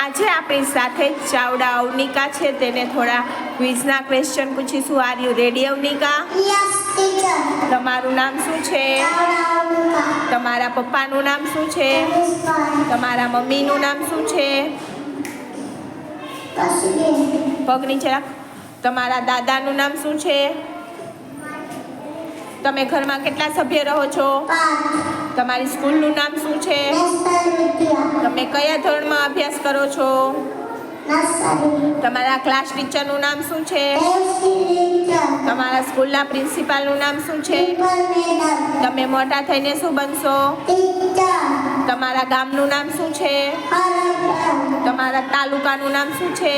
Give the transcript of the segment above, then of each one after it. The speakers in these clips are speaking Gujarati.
આજે આપણી સાથે ચાવડા અવનિકા છે, તેને થોડા ક્વિઝના ક્વેશ્ચન પૂછીશું. Are you ready Avanika? Yes, teacher. તમારું નામ શું છે? તમારા પપ્પાનું નામ શું છે? તમારા મમ્મીનું નામ શું છે? પગ નીચે રાખ. તમારા દાદાનું નામ શું છે? તમે ઘરમાં કેટલા સભ્ય રહો છો? તમારી સ્કૂલનું નામ શું છે? તમે કયા ધોરણમાં અભ્યાસ કરો છો? તમારા ક્લાસ ટીચરનું નામ શું છે? તમારા સ્કૂલના પ્રિન્સિપાલનું નામ શું છે? તમે મોટા થઈને શું બનશો? તમારા ગામનું નામ શું છે? તમારા તાલુકાનું નામ શું છે?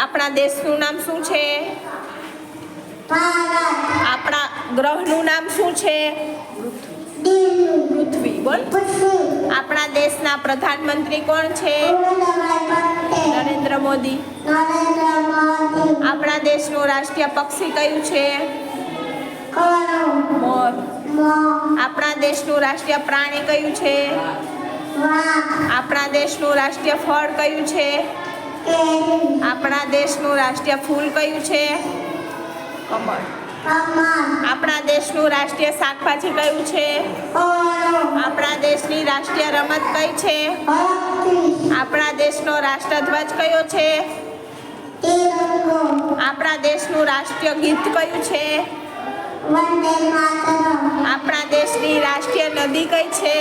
આપણા દેશનું નામ શું છે? આપણા ગ્રહનું નામ શું છે? પૃથ્વી. બોલ. આપણા દેશના પ્રધાનમંત્રી કોણ છે? નરેન્દ્ર મોદી. આપણા દેશનું રાષ્ટ્રીય પક્ષી કયું છે? મોર. આપણા દેશનું રાષ્ટ્રીય પ્રાણી કયું છે? આપણા દેશનું રાષ્ટ્રીય ફળ કયું છે? આપણા દેશનું રાષ્ટ્રીય ફૂલ કયું છે? કમળ. આપણા દેશનું રાષ્ટ્રીય શાકભાજી કયું છે? આપણા દેશની રાષ્ટ્રીય રમત કઈ છે? આપણા દેશનો રાષ્ટ્રધ્વજ કયો છે? આપણા દેશનું રાષ્ટ્રીય ગીત કયું છે? આપણા દેશની રાષ્ટ્રીય નદી કઈ છે?